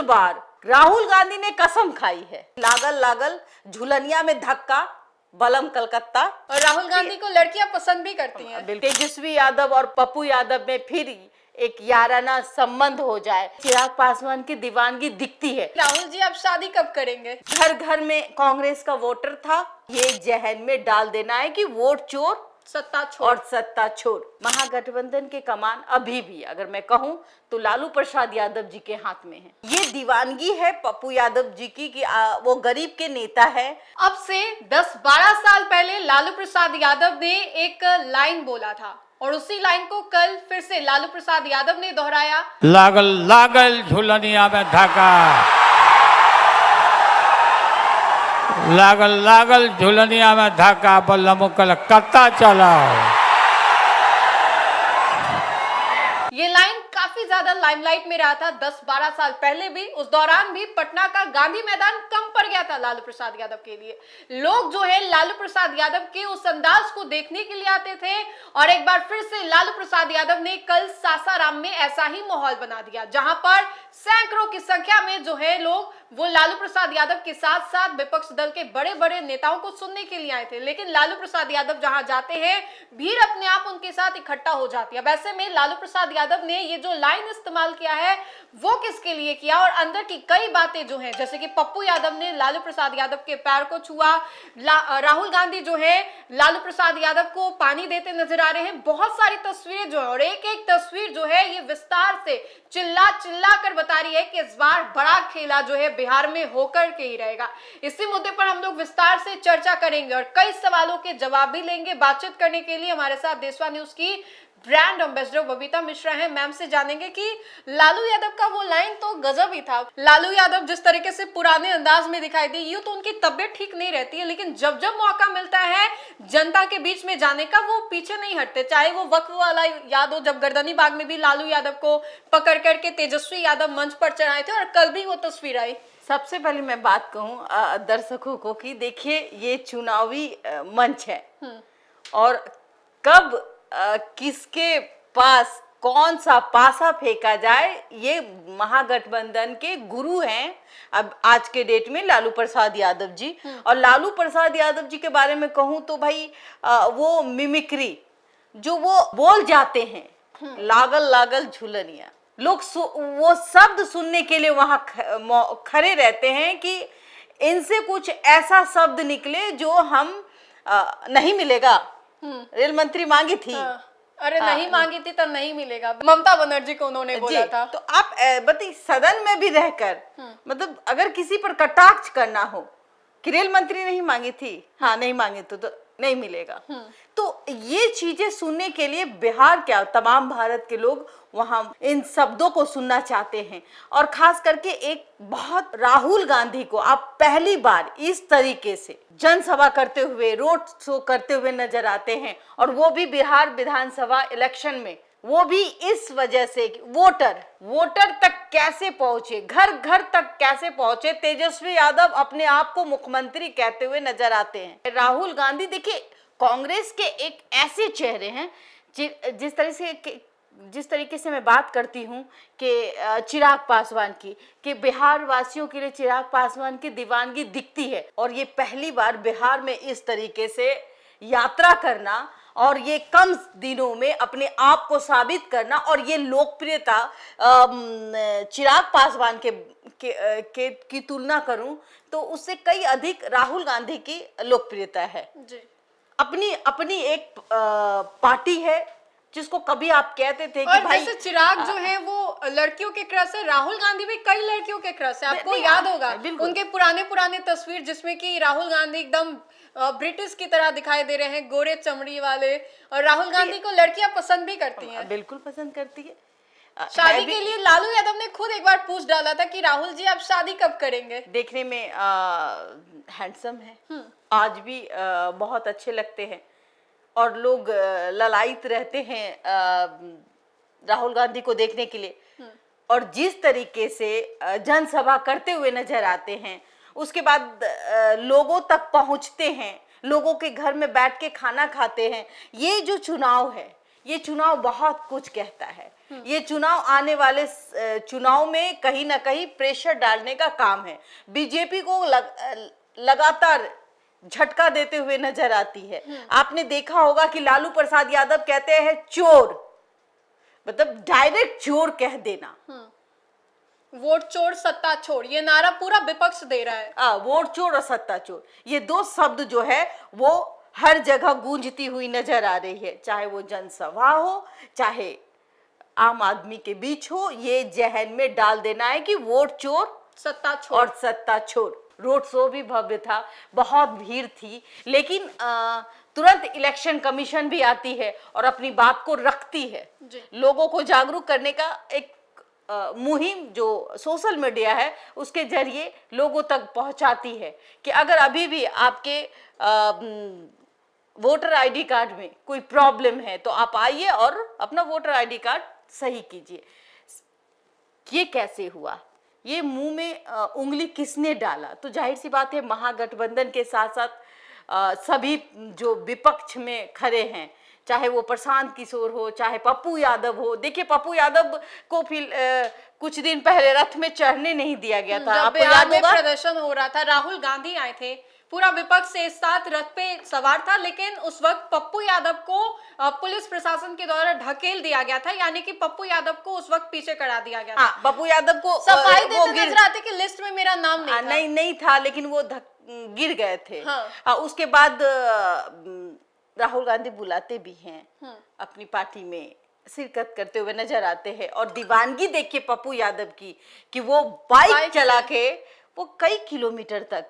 बार राहुल गांधी ने कसम खाई है, लागल लागल झुलनिया में धक्का, बलम कलकत्ता। और राहुल गांधी को लड़कियां पसंद भी करती हैं। तेजस्वी यादव और पप्पू यादव में फिर एक याराना संबंध हो जाए। चिराग पासवान की दीवानगी दिखती है। राहुल जी आप शादी कब करेंगे? घर घर में कांग्रेस का वोटर था, ये जहन में डाल देना है कि वोट चोर सत्ता छोर और सत्ता छोर। महागठबंधन के कमान अभी भी अगर मैं कहूं तो लालू प्रसाद यादव जी के हाथ में है। ये दीवानगी है पप्पू यादव जी की कि वो गरीब के नेता है। अब से 10-12 साल पहले लालू प्रसाद यादव ने एक लाइन बोला था और उसी लाइन को कल फिर से लालू प्रसाद यादव ने दोहराया। लागल लागल झुलनिया में धक्का, लागल लागल झुलनिया में धक्का, बल्लम कलकत्ता चलाओ। ये लाइन काफी ज्यादा लाइमलाइट में रहा था 10-12 साल पहले भी। उस दौरान भी पटना का गांधी मैदान कम पड़ गया था लालू प्रसाद यादव के लिए। लोग जो है लालू प्रसाद यादव के उस अंदाज को देखने के लिए आते थे और एक बार फिर से लालू प्रसाद यादव ने कल सासाराम में ऐसा ही माहौल बना दिया, जहां पर सैकड़ों की संख्या में जो है लोग वो लालू प्रसाद यादव के साथ साथ विपक्ष दल के बड़े बड़े नेताओं को सुनने के लिए आए थे। लेकिन लालू प्रसाद यादव जहां जाते हैं भीड़ अपने आप उनके साथ इकट्ठा हो जाती है। वैसे में लालू प्रसाद यादव ने ये जो लाइन इस्तेमाल किया है वो किसके लिए किया और अंदर की कई बातें जो हैं, जैसे कि पप्पू यादव ने लालू प्रसाद यादव के पैर को छुआ, राहुल गांधी जो है लालू प्रसाद यादव को पानी देते नजर आ रहे हैं। बहुत सारी तस्वीरें जो है और एक एक तस्वीर जो है ये विस्तार से चिल्ला चिल्ला कर बता रही है कि इस बार बड़ा खेला जो है बिहार में होकर के ही रहेगा। इसी मुद्दे पर हम लोग विस्तार से चर्चा करेंगे और कई सवालों के जवाब भी लेंगे। बातचीत करने के लिए हमारे साथ देशवा न्यूज की ब्रांड एम्बेसडर बबीता मिश्रा है। मैम से जानेंगे कि लालू यादव का वो लाइन तो गजब ही था। लालू यादव जिस तरीके से पुराने अंदाज में दिखाई दी, यूं तो उनकी तबियत ठीक नहीं रहती है, लेकिन जब जब मौका मिलता है जनता के बीच में जाने का वो पीछे नहीं हटते। चाहे वो वक्त वाला याद हो जब गर्दनी बाग में भी लालू यादव को पकड़ करके तेजस्वी यादव मंच पर चढ़ाए थे और कल भी वो तस्वीर आई। सबसे पहले मैं बात कहूं दर्शकों को कि देखिए ये चुनावी मंच है और कब किसके पास कौन सा पासा फेंका जाए ये महागठबंधन के गुरु हैं अब आज के डेट में लालू प्रसाद यादव जी। और लालू प्रसाद यादव जी के बारे में कहूं तो भाई वो मिमिक्री जो वो बोल जाते हैं, लागल लागल झुलनिया, लोग वो शब्द सुनने के लिए वहां खड़े रहते हैं कि इनसे कुछ ऐसा शब्द निकले जो हम नहीं मिलेगा। रेल मंत्री मांगी थी, अरे नहीं मांगी थी तो नहीं मिलेगा, ममता बनर्जी को उन्होंने बोला था। तो आप बताइए सदन में भी रहकर मतलब अगर किसी पर कटाक्ष करना हो कि रेल मंत्री नहीं मांगी थी, हाँ नहीं मांगी तो नहीं मिलेगा। तो ये चीजें सुनने के लिए बिहार क्या तमाम भारत के लोग वहां इन शब्दों को सुनना चाहते हैं। और खास करके एक बहुत राहुल गांधी को आप पहली बार इस तरीके से जनसभा करते हुए, रोड शो करते हुए नजर आते हैं और वो भी बिहार विधानसभा इलेक्शन में, वो भी इस वजह से वोटर तक कैसे पहुंचे, घर घर तक कैसे पहुंचे। तेजस्वी यादव अपने आप को मुख्यमंत्री कहते हुए नजर आते हैं। राहुल गांधी देखिए कांग्रेस के एक ऐसे चेहरे हैं जिस तरीके से मैं बात करती हूँ कि चिराग पासवान की कि बिहार वासियों के लिए चिराग पासवान की दीवानगी दिखती है और ये पहली बार बिहार में इस तरीके से यात्रा करना और ये कम दिनों में अपने आप को साबित करना और ये लोकप्रियता चिराग पासवान की तुलना करूं तो उससे कई अधिक राहुल गांधी की लोकप्रियता है जी। अपनी एक पार्टी है जिसको कभी आप कहते थे कि भाई चिराग जो है वो लड़कियों के क्रश है, राहुल गांधी भी कई लड़कियों के क्रश है। आपको याद होगा उनके पुराने तस्वीर जिसमें कि राहुल गांधी एकदम ब्रिटिश की तरह दिखाई दे रहे हैं, गोरे चमड़ी वाले, और राहुल गांधी को लड़कियां पसंद भी करती हैं। बिल्कुल पसंद करती है। शादी के लिए लालू यादव ने खुद एक बार पूछ डाला था कि राहुल जी आप शादी कब करेंगे। देखने में हैंडसम है, आज भी बहुत अच्छे लगते हैं और लोग ललायित रहते हैं राहुल गांधी को देखने के लिए। और जिस तरीके से जनसभा करते हुए नजर आते हैं, उसके बाद लोगों तक पहुंचते हैं, लोगों के घर में बैठ के खाना खाते हैं। ये जो चुनाव है ये चुनाव बहुत कुछ कहता है। ये चुनाव आने वाले चुनाव में कहीं ना कहीं प्रेशर डालने का काम है। बीजेपी को लगातार झटका देते हुए नजर आती है। आपने देखा होगा कि लालू प्रसाद यादव कहते हैं चोर, मतलब डायरेक्ट चोर कह देना। वोट चोर सत्ता छोड़, ये नारा पूरा विपक्ष दे रहा है। वोट चोर और सत्ता चोर, ये दो शब्द जो है वो हर जगह गूंजती हुई नजर आ रही है। चाहे वो जनसभा हो, चाहे आम आदमी के बीच हो, ये जहन में डाल देना है कि वोट चोर सत्ता छोड़ और सत्ता छोड़। रोड शो भी भव्य था, बहुत भीड़ थी, लेकिन तुरंत इलेक्शन कमीशन भी आती है और अपनी बात को रखती है। लोगों को जागरूक करने का एक मुहिम जो सोशल मीडिया है उसके जरिए लोगों तक पहुंचाती है कि अगर अभी भी आपके वोटर आईडी कार्ड में कोई प्रॉब्लम है तो आप आइए और अपना वोटर आईडी कार्ड सही कीजिए। ये कैसे हुआ? ये मुंह में उंगली किसने डाला? तो जाहिर सी बात है महागठबंधन के साथ साथ सभी जो विपक्ष में खड़े हैं, चाहे वो प्रशांत किशोर हो, चाहे पप्पू यादव हो। देखिए पप्पू यादव को कुछ दिन पहले रथ में चढ़ने नहीं दिया गया था, आपको याद होगा? प्रदर्शन हो रहा था, राहुल गांधी आए थे, पूरा विपक्ष से साथ रथ पे सवार था, लेकिन उस वक्त पप्पू यादव को पुलिस प्रशासन के द्वारा ढकेल दिया गया था, यानी कि पप्पू यादव को उस वक्त पीछे करा दिया गया था। पप्पू यादव को सफाई देते नजर आते कि लिस्ट में मेरा नाम नहीं था, लेकिन वो गिर गए थे। उसके बाद राहुल गांधी बुलाते भी हैं, अपनी पार्टी में शिरकत करते हुए नजर आते हैं। और दीवानगी देखिए पप्पू यादव की कि वो बाइक चला के वो कई किलोमीटर तक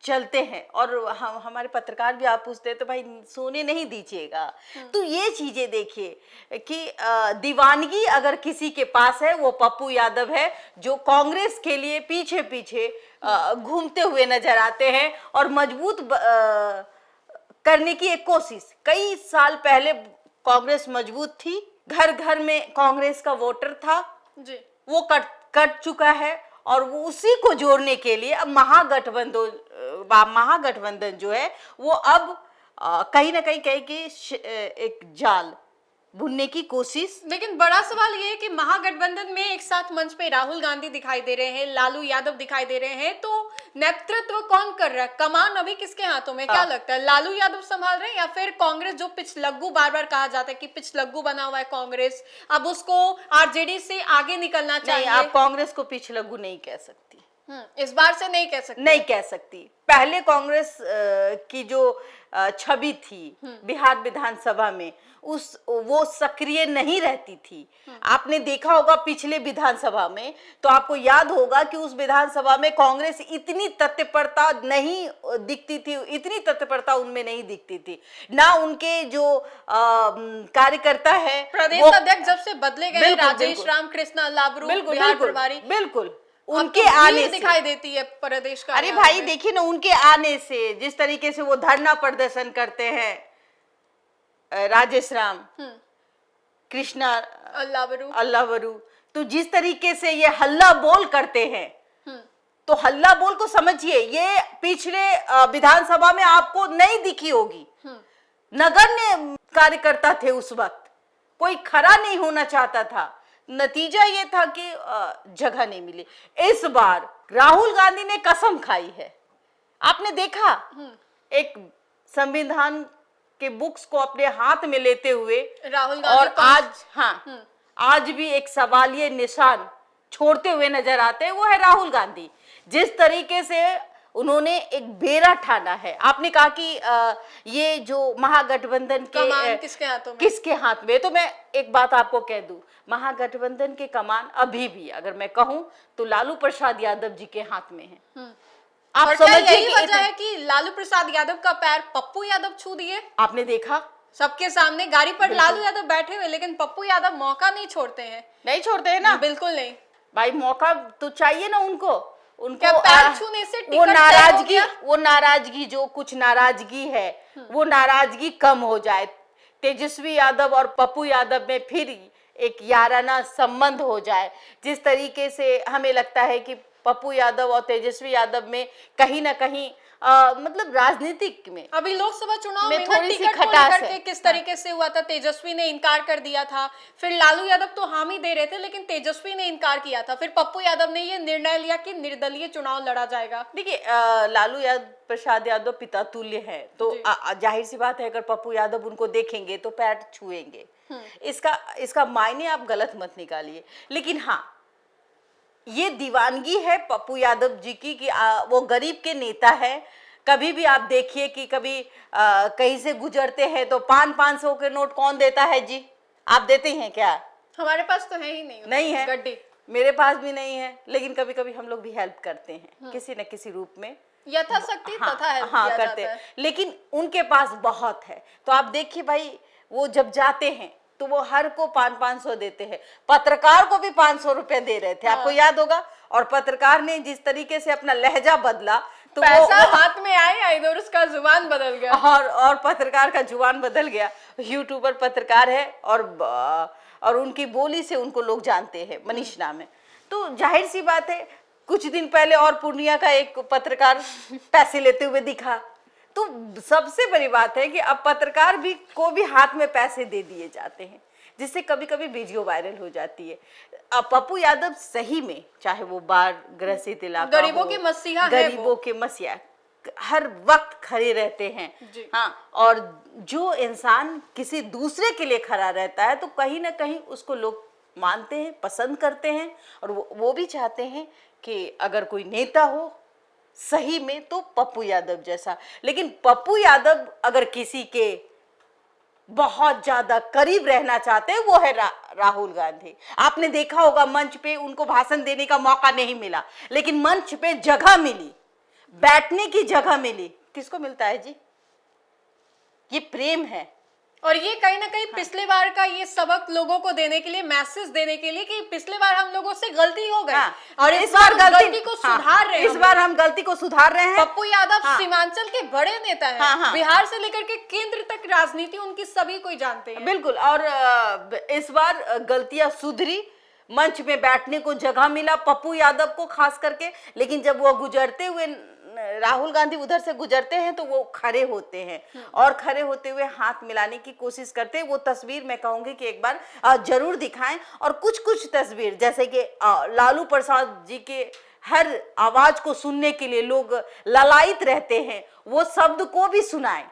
चलते हैं। और हमारे पत्रकार भी आप पूछते हैं तो भाई सोने नहीं दीजिएगा। तो ये चीजें देखिए कि दीवानगी अगर किसी के पास है वो पप्पू यादव है, जो कांग्रेस के लिए पीछे पीछे घूमते हुए नजर आते हैं और मजबूत करने की एक कोशिश। कई साल पहले कांग्रेस मजबूत थी, घर घर में कांग्रेस का वोटर था जी, वो कट चुका है और वो उसी को जोड़ने के लिए अब महागठबंधन जो है वो अब कहीं ना कहीं कहे कि एक जाल बुनने की कोशिश। लेकिन बड़ा सवाल ये है कि महागठबंधन में एक साथ मंच पे राहुल गांधी दिखाई दे रहे हैं, लालू यादव दिखाई दे रहे हैं, तो नेतृत्व कौन कर रहा है? कमान अभी किसके हाथों में? क्या लगता है, लालू यादव संभाल रहे हैं या फिर कांग्रेस, जो पिछलग्गू बार बार कहा जाता है कि पिछलग्गू बना हुआ है कांग्रेस, अब उसको आरजेडी से आगे निकलना चाहिए? आप कांग्रेस को पिछलग्गू नहीं कह सकती, इस बार से नहीं कह सकती। पहले कांग्रेस की जो छवि थी बिहार विधानसभा में वो सक्रिय नहीं रहती थी। आपने देखा होगा पिछले विधानसभा में, तो आपको याद होगा कि उस विधानसभा में कांग्रेस इतनी तत्परता नहीं दिखती थी, इतनी तत्परता उनमें नहीं दिखती थी। ना उनके जो कार्यकर्ता है, प्रदेश अध्यक्ष जब से बदले गए, राजेश राम कृष्णा लाबरू बिहार प्रभारी, बिल्कुल उनके आने से दिखाई देती है प्रदेश का। अरे भाई देखिए ना, उनके आने से जिस तरीके से वो धरना प्रदर्शन करते हैं, राजेश राम कृष्णा अल्लावरू, तो जिस तरीके से ये हल्ला बोल करते हैं, तो हल्ला बोल को समझिए, ये पिछले विधानसभा में आपको नहीं दिखी होगी। नगण्य कार्यकर्ता थे उस वक्त, कोई खड़ा नहीं होना चाहता था। नतीजा ये था कि जगह नहीं मिली। इस बार राहुल गांधी ने कसम खाई है, आपने देखा, एक संविधान के बुक्स को अपने हाथ में लेते हुए राहुल गांधी, और आज भी एक सवालिया निशान छोड़ते हुए नजर आते हैं, वो है राहुल गांधी। जिस तरीके से उन्होंने एक बेरा ठाना है। आपने कहा कि ये जो महागठबंधन के कमान किसके हाथ में, तो मैं एक बात आपको कह दूं, महागठबंधन के कमान अभी भी अगर मैं कहूं तो लालू प्रसाद यादव जी के हाथ में है। आप समझिए यही वजह है कि लालू प्रसाद यादव का पैर पप्पू यादव छू दिए। आपने देखा सबके सामने गाड़ी पर लालू यादव बैठे हुए, लेकिन पप्पू यादव मौका नहीं छोड़ते हैं ना, बिल्कुल नहीं भाई, मौका तो चाहिए ना उनको पैर छूने से वो नाराजगी जो कुछ नाराजगी है वो नाराजगी कम हो जाए, तेजस्वी यादव और पप्पू यादव में फिर एक याराना संबंध हो जाए। जिस तरीके से हमें लगता है कि पप्पू यादव और तेजस्वी यादव में कहीं ना कहीं मतलब राजनीतिक में अभी लोकसभा चुनाव में में ना थोड़ी सी टिकट को खटास लेकर है। के किस तरीके से हुआ था, तेजस्वी ने इनकार कर दिया था, फिर लालू यादव तो हामी दे रहे थे लेकिन तेजस्वी ने इनकार किया था, फिर पप्पू यादव ने ये निर्णय लिया कि निर्दलीय चुनाव लड़ा जाएगा। देखिए लालू यादव प्रसाद यादव पिता तुल्य है, तो जाहिर सी बात है अगर पप्पू यादव उनको देखेंगे तो पैर छुएंगे। इसका मायने आप गलत मत निकालिए, लेकिन हाँ ये दीवानगी है पप्पू यादव जी की कि वो गरीब के नेता है। कभी भी आप देखिए कि कभी कहीं से गुजरते हैं तो 500 के नोट कौन देता है जी? आप देते हैं क्या? हमारे पास तो है ही नहीं, नहीं है, गड्डी मेरे पास भी नहीं है, लेकिन कभी कभी हम लोग भी हेल्प करते हैं किसी न किसी रूप में, यथाशक्ति तथा हेल्प हाँ किया करते जाता हैं, है। लेकिन उनके पास बहुत है। तो आप देखिए भाई वो जब जाते हैं तो वो हर को 500 देते हैं, पत्रकार को भी 500 रुपए दे रहे थे, आपको याद होगा। और पत्रकार ने जिस तरीके से अपना लहजा बदला तो पैसा हाथ में आए इधर उसका जुबान बदल गया, और पत्रकार का जुबान बदल गया। यूट्यूबर पत्रकार है और उनकी बोली से उनको लोग जानते हैं, मनीष नाम है। तो जाहिर सी बात है कुछ दिन पहले और पूर्णिया का एक पत्रकार पैसे लेते हुए दिखा। तो सबसे बड़ी बात है कि अब पत्रकार भी को भी हाथ में पैसे दे दिए जाते हैं, जिससे कभी कभी वीडियो वायरल हो जाती है। अब पप्पू यादव सही में चाहे वो बाढ़ ग्रसित इलाका गरीबों हो, के मसीहा है, गरीबों के मसीहा हर वक्त खड़े रहते हैं जी। हाँ, और जो इंसान किसी दूसरे के लिए खड़ा रहता है तो कहीं ना कहीं उसको लोग मानते हैं, पसंद करते हैं, और वो भी चाहते हैं कि अगर कोई नेता हो सही में तो पप्पू यादव जैसा। लेकिन पप्पू यादव अगर किसी के बहुत ज्यादा करीब रहना चाहते हैं वो है राहुल गांधी। आपने देखा होगा मंच पे उनको भाषण देने का मौका नहीं मिला, लेकिन मंच पे जगह मिली, बैठने की जगह मिली। किसको मिलता है जी? ये प्रेम है। और ये कहीं ना कहीं पिछले बार का ये सबक लोगों को देने के लिए, मैसेज देने के लिए कि पिछले बार हम लोगों से गलती हो गई और इस बार गलती को सुधार रहे हैं। इस बार हम गलती को सुधार रहे हैं। पप्पू यादव सीमांचल के बड़े नेता हैं, बिहार से लेकर के केंद्र तक राजनीति उनकी सभी कोई जानते हैं। बिल्कुल, और इस बार गलतियां सुधरी, मंच में बैठने को जगह मिला पप्पू यादव को खास करके। लेकिन जब वो गुजरते हुए राहुल गांधी उधर से गुजरते हैं तो वो खड़े होते हैं और खड़े होते हुए हाथ मिलाने की कोशिश करते हैं। वो तस्वीर मैं कहूंगी कि एक बार जरूर दिखाएं। और कुछ कुछ तस्वीर जैसे कि लालू प्रसाद जी के हर आवाज को सुनने के लिए लोग ललायित रहते हैं, वो शब्द को भी सुनाएं।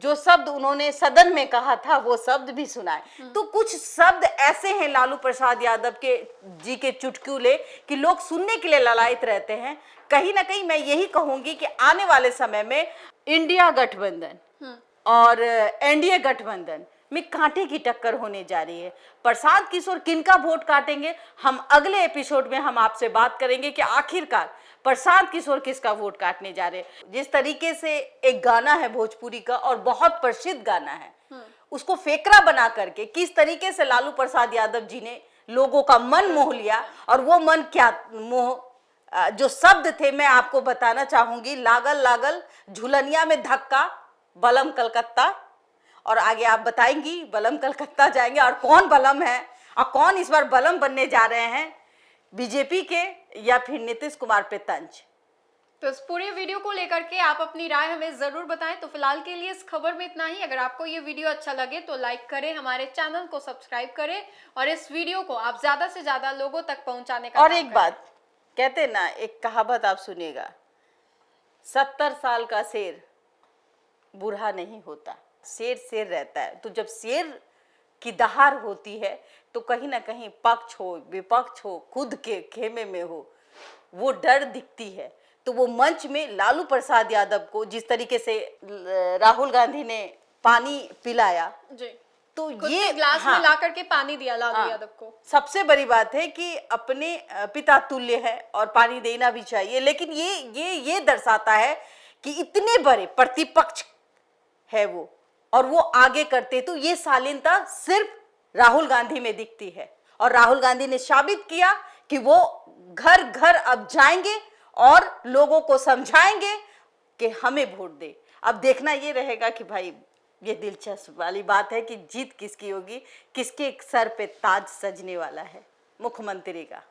जो शब्द उन्होंने सदन में कहा था वो शब्द भी सुनाए। तो कुछ शब्द ऐसे हैं लालू प्रसाद यादव के जी के चुटकुले कि लोग सुनने के लिए ललायित रहते हैं। कहीं ना कहीं मैं यही कहूंगी कि आने वाले समय में इंडिया गठबंधन और एनडीए गठबंधन में कांटे की टक्कर होने जा रही है। प्रशांत किशोर किनका वोट काटेंगे, हम अगले एपिसोड में हम आपसे बात करेंगे कि आखिरकार प्रशांत किशोर किसका वोट काटने जा रहे हैं। जिस तरीके से एक गाना है भोजपुरी का और बहुत प्रसिद्ध गाना है, उसको फेकरा बना करके किस तरीके से लालू प्रसाद यादव जी ने लोगों का मन मोह लिया। और वो मन क्या मोह, जो शब्द थे मैं आपको बताना चाहूंगी, लागल लागल झुलनिया में धक्का बलम कलकत्ता। और आगे आप बताएंगी बलम कलकत्ता जाएंगे और कौन बलम है और कौन इस बार बलम बनने जा रहे हैं, बीजेपी के या फिर नीतीश कुमार पे तंज। तो इस पूरे वीडियो को लेकर के आप अपनी राय हमें जरूर बताएं। तो फिलहाल के लिए इस खबर में इतना ही। अगर आपको ये वीडियो अच्छा लगे तो लाइक करें, हमारे चैनल को सब्सक्राइब करें और इस वीडियो को आप ज्यादा से ज्यादा लोगों तक पहुंचाने का और काम एक करें। बात कहते ना, एक कहावत आप सुनिएगा, 70 साल का शेर बूढ़ा नहीं होता, शेर शेर रहता है। तो जब शेर की दहाड़ होती है तो कहीं ना कहीं पक्ष हो विपक्ष हो खुद के खेमे में हो, वो डर दिखती है। तो वो मंच में लालू प्रसाद यादव को जिस तरीके से राहुल गांधी ने पानी पिलाया, जी, तो खुद ये के ग्लास में ला करके पानी दिया लालू यादव को। सबसे बड़ी बात है कि अपने पिता तुल्य है और पानी देना भी चाहिए। लेकिन ये दर्शाता है कि इतने बड़े प्रतिपक्ष है वो और वो आगे करते, तो ये शालीनता सिर्फ राहुल गांधी में दिखती है। और राहुल गांधी ने साबित किया कि वो घर घर अब जाएंगे और लोगों को समझाएंगे कि हमें वोट दे। अब देखना ये रहेगा कि भाई ये दिलचस्प वाली बात है कि जीत किसकी होगी, किसके सर पे ताज सजने वाला है, मुख्यमंत्री का।